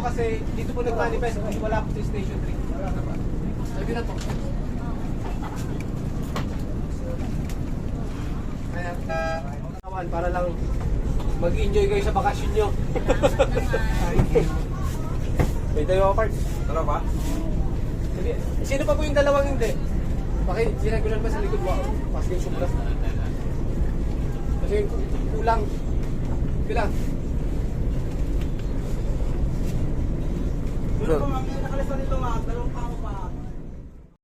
kasi dito po nag-manifest, wala po sa Station 3. Sabi na po. Kaya, para lang mag-enjoy kayo sa bakasyon nyo. May tayo ako, Park. Dalawa? Sige. Sino pa po yung dalawang hindi? Bakit? Sinegulan ba sa likod mo? Pas yung sobra. Kasi kulang. Kulang. Sir. Nakalista nito mga dalawang